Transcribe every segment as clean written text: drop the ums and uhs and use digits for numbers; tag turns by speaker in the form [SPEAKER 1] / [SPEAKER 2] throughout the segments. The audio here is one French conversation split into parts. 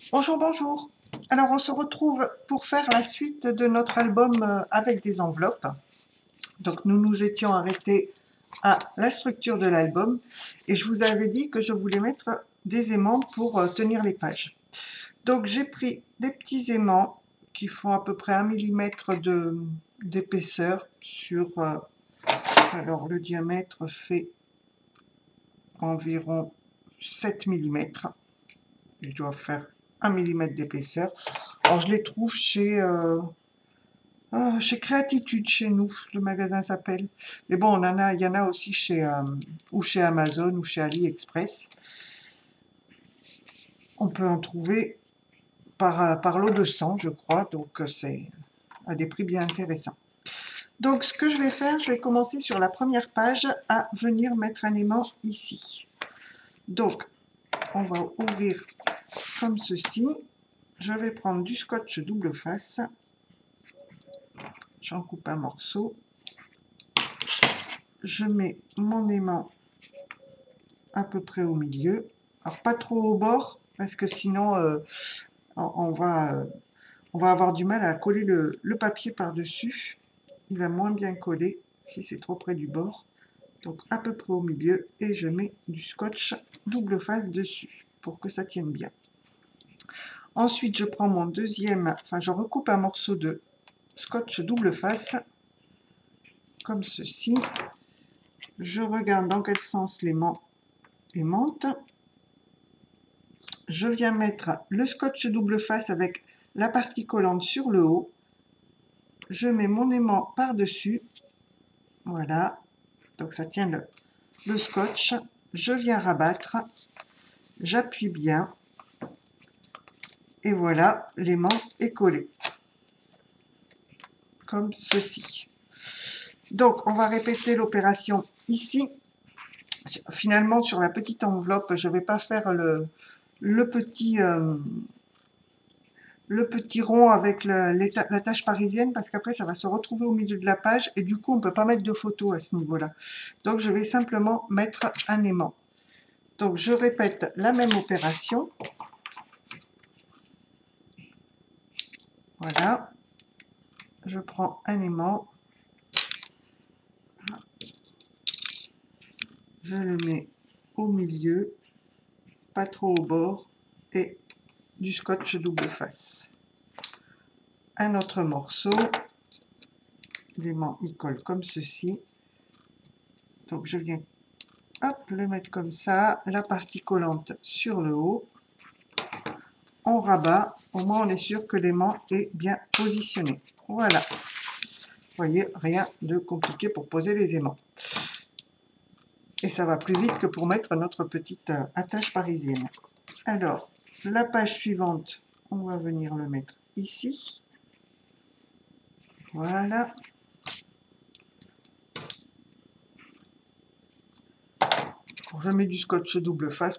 [SPEAKER 1] Bonjour, bonjour. Alors, on se retrouve pour faire la suite de notre album avec des enveloppes. Donc, nous nous étions arrêtés à la structure de l'album et je vous avais dit que je voulais mettre des aimants pour tenir les pages. Donc, j'ai pris des petits aimants qui font à peu près 1 mm d'épaisseur sur... alors, le diamètre fait environ 7 mm. Ils doivent faire 1 mm d'épaisseur. Alors, je les trouve chez Créatitude, chez nous, le magasin s'appelle. Mais bon, il y en a aussi ou chez Amazon ou chez AliExpress. On peut en trouver par lot de 100, je crois, donc c'est à des prix bien intéressants. Donc, ce que je vais faire, je vais commencer sur la première page à venir mettre un aimant ici. Donc, on va ouvrir comme ceci. Je vais prendre du scotch double face. J'en coupe un morceau. Je mets mon aimant à peu près au milieu. Alors pas trop au bord, parce que sinon on va avoir du mal à coller le papier par-dessus. Il va moins bien coller si c'est trop près du bord. Donc à peu près au milieu, et je mets du scotch double face dessus pour que ça tienne bien. Ensuite, je prends mon je recoupe un morceau de scotch double face, comme ceci. Je regarde dans quel sens l'aimant aimante. Je viens mettre le scotch double face avec la partie collante sur le haut. Je mets mon aimant par-dessus. Voilà. Donc ça tient le scotch. Je viens rabattre. J'appuie bien. Et voilà, l'aimant est collé. Comme ceci. Donc on va répéter l'opération ici. Finalement, sur la petite enveloppe, je ne vais pas faire le petit rond avec la tâche parisienne, parce qu'après ça va se retrouver au milieu de la page et du coup on ne peut pas mettre de photo à ce niveau-là. Donc je vais simplement mettre un aimant. Donc je répète la même opération. Voilà. Je prends un aimant. Je le mets au milieu, pas trop au bord, et du scotch double face. Un autre morceau. L'aimant y colle comme ceci. Donc je viens le mettre comme ça, la partie collante sur le haut. On rabat, au moins on est sûr que l'aimant est bien positionné. Voilà. Vous voyez, rien de compliqué pour poser les aimants. Et ça va plus vite que pour mettre notre petite attache parisienne. Alors, la page suivante, on va venir le mettre ici. Voilà. Je mets du scotch double face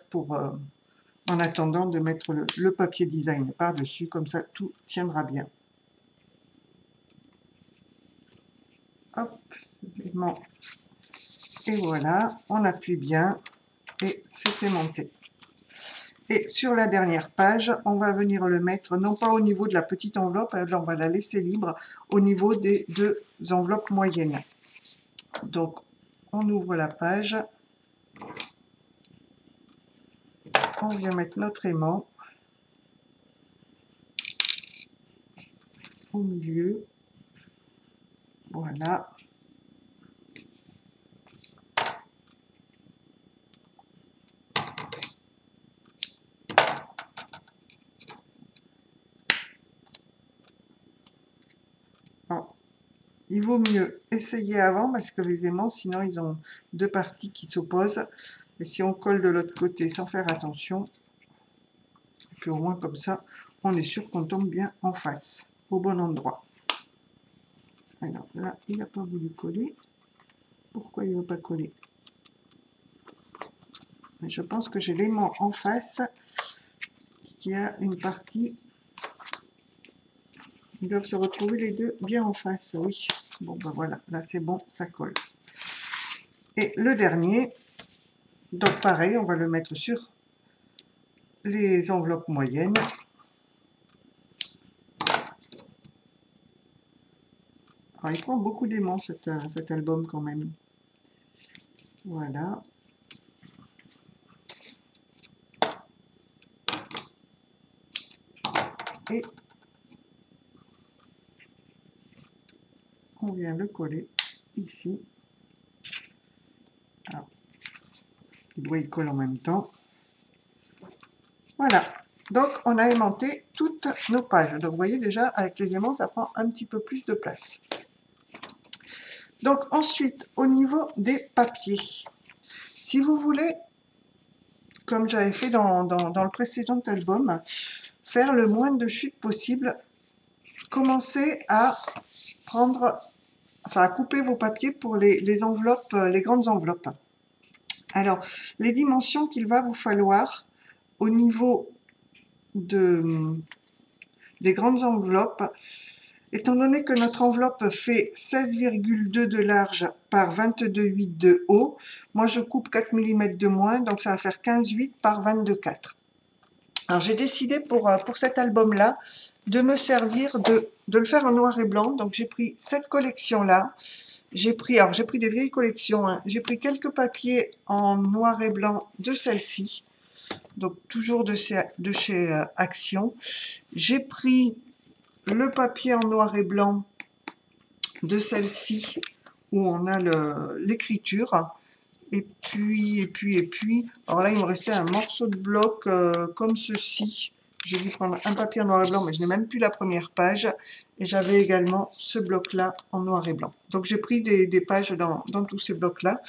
[SPEAKER 1] en attendant de mettre le papier design par-dessus, comme ça tout tiendra bien. Hop, l'aimant. Et voilà, on appuie bien et c'est aimanté. Et sur la dernière page, on va venir le mettre, non pas au niveau de la petite enveloppe, alors on va la laisser libre, au niveau des deux enveloppes moyennes. Donc, on ouvre la page. On vient mettre notre aimant au milieu. Voilà. Bon. Il vaut mieux essayer avant parce que les aimants, sinon ils ont deux parties qui s'opposent. Et si on colle de l'autre côté sans faire attention, puis au moins comme ça, on est sûr qu'on tombe bien en face, au bon endroit. Alors là, il n'a pas voulu coller. Pourquoi il ne veut pas coller? Mais je pense que j'ai l'aimant en face qui a une partie. Ils doivent se retrouver les deux bien en face, oui. Bon, ben voilà, là c'est bon, ça colle. Et le dernier, donc pareil, on va le mettre sur les enveloppes moyennes. Alors, il prend beaucoup d'aimants cet album quand même. Voilà. Et on vient le coller ici. Alors, le doigt il colle en même temps. Voilà. Donc, on a aimanté toutes nos pages. Donc, vous voyez déjà, avec les aimants, ça prend un petit peu plus de place. Donc, ensuite, au niveau des papiers, si vous voulez, comme j'avais fait dans le précédent album, faire le moins de chutes possible, commencez à prendre, enfin, à couper vos papiers pour les enveloppes, les grandes enveloppes. Alors, les dimensions qu'il va vous falloir au niveau des grandes enveloppes, étant donné que notre enveloppe fait 16,2 de large par 22,8 de haut, moi je coupe 4 mm de moins, donc ça va faire 15,8 par 22,4. Alors j'ai décidé pour cet album-là de me servir de le faire en noir et blanc, donc j'ai pris cette collection-là. J'ai pris des vieilles collections, hein. J'ai pris quelques papiers en noir et blanc de celle-ci, donc toujours de chez Action. J'ai pris le papier en noir et blanc de celle-ci, où on a l'écriture. Et puis, alors là, il me restait un morceau de bloc comme ceci. J'ai dû prendre un papier en noir et blanc, mais je n'ai même plus la première page. Et j'avais également ce bloc-là en noir et blanc. Donc, j'ai pris des pages dans tous ces blocs-là.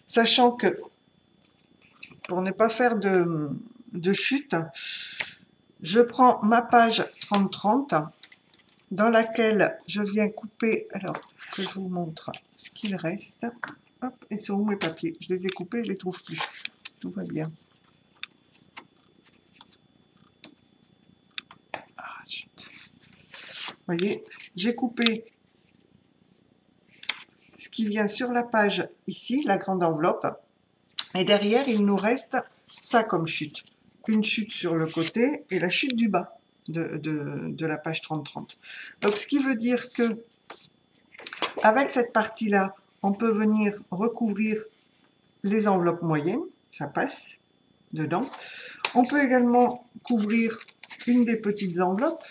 [SPEAKER 1] Sachant que, pour ne pas faire de chute, je prends ma page 30-30, dans laquelle je viens couper, alors que je vous montre ce qu'il reste. Hop, et sont où mes papiers? Je les ai coupés, je ne les trouve plus. Tout va bien. Ah, zut. Vous voyez, j'ai coupé ce qui vient sur la page ici, la grande enveloppe. Et derrière, il nous reste ça comme chute. Une chute sur le côté et la chute du bas de la page 30-30. Donc, ce qui veut dire que avec cette partie-là, on peut venir recouvrir les enveloppes moyennes, ça passe dedans. On peut également couvrir une des petites enveloppes,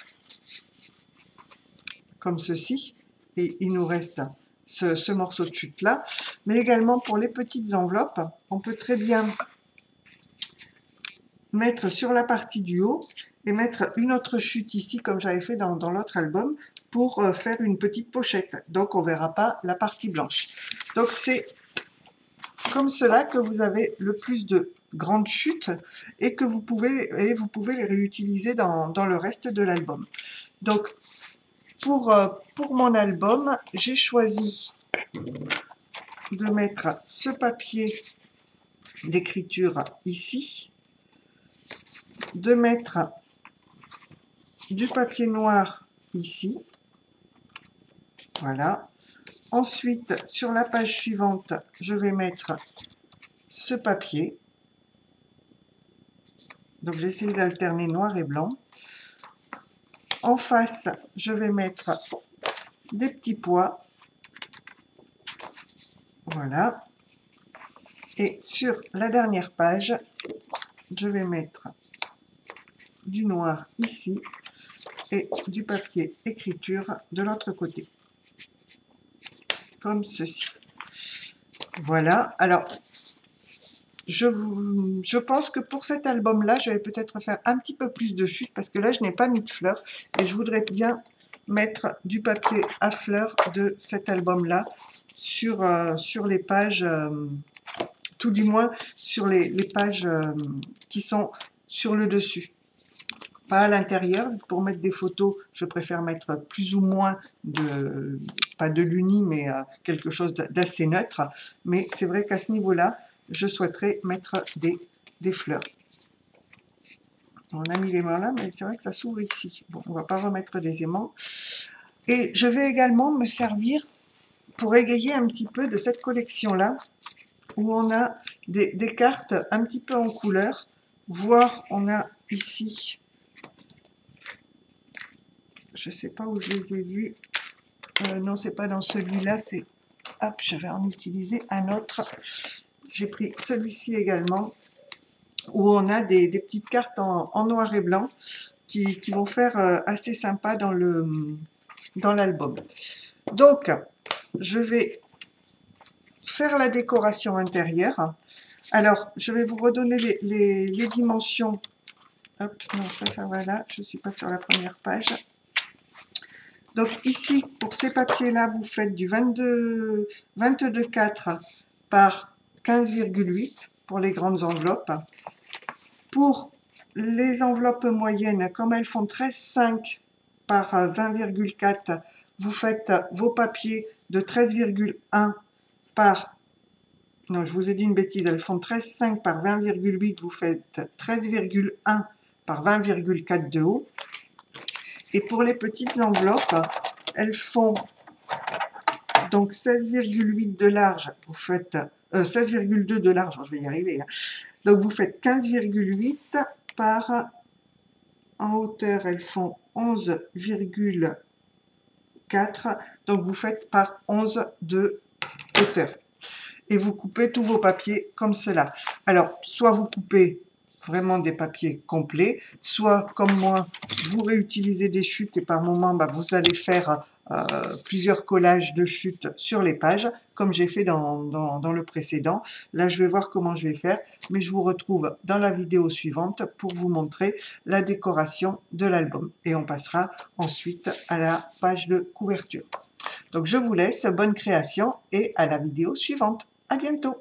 [SPEAKER 1] comme ceci, et il nous reste ce morceau de chute-là. Mais également pour les petites enveloppes, on peut très bien mettre sur la partie du haut et mettre une autre chute ici, comme j'avais fait dans l'autre album, pour faire une petite pochette. Donc, on ne verra pas la partie blanche. Donc, c'est comme cela que vous avez le plus de grandes chutes et que vous pouvez les réutiliser dans le reste de l'album. Donc, pour mon album, j'ai choisi de mettre ce papier d'écriture ici, de mettre du papier noir ici, voilà. Ensuite, sur la page suivante, je vais mettre ce papier. Donc, j'ai essayé d'alterner noir et blanc. En face, je vais mettre des petits pois. Voilà. Et sur la dernière page, je vais mettre du noir ici et du papier écriture de l'autre côté. Comme ceci. Voilà. Alors, je pense que pour cet album-là, je vais peut-être faire un petit peu plus de chute parce que là, je n'ai pas mis de fleurs et je voudrais bien mettre du papier à fleurs de cet album-là sur les pages, tout du moins sur les pages qui sont sur le dessus. Pas à l'intérieur. Pour mettre des photos, je préfère mettre plus ou moins pas de l'uni, mais quelque chose d'assez neutre. Mais c'est vrai qu'à ce niveau-là, je souhaiterais mettre des fleurs. On a mis les mains là, mais c'est vrai que ça s'ouvre ici. Bon, on va pas remettre des aimants. Et je vais également me servir pour égayer un petit peu de cette collection-là, où on a des cartes un petit peu en couleur, voire on a ici, je ne sais pas où je les ai vues, Non, c'est pas dans celui-là, c'est... Hop, je vais en utiliser un autre. J'ai pris celui-ci également, où on a des petites cartes en noir et blanc qui vont faire assez sympa dans l'album. Donc, je vais faire la décoration intérieure. Alors, je vais vous redonner les dimensions. Hop, non, ça va là, je ne suis pas sur la première page. Donc ici, pour ces papiers-là, vous faites du 22,4 par 15,8 pour les grandes enveloppes. Pour les enveloppes moyennes, comme elles font 13,5 par 20,4, vous faites vos papiers de 13,1 par... Non, je vous ai dit une bêtise, elles font 13,5 par 20,8, vous faites 13,1 par 20,4 de haut. Et pour les petites enveloppes, elles font donc 16,8 de large, vous faites 16,2 de large, je vais y arriver. Hein. Donc vous faites 15,8 par, en hauteur, elles font 11,4, donc vous faites par 11 de hauteur. Et vous coupez tous vos papiers comme cela. Alors, soit vous coupez vraiment des papiers complets, soit comme moi, vous réutilisez des chutes et par moment, vous allez faire plusieurs collages de chutes sur les pages, comme j'ai fait dans le précédent. Là, je vais voir comment je vais faire, mais je vous retrouve dans la vidéo suivante pour vous montrer la décoration de l'album. Et on passera ensuite à la page de couverture. Donc, je vous laisse, bonne création et à la vidéo suivante. À bientôt!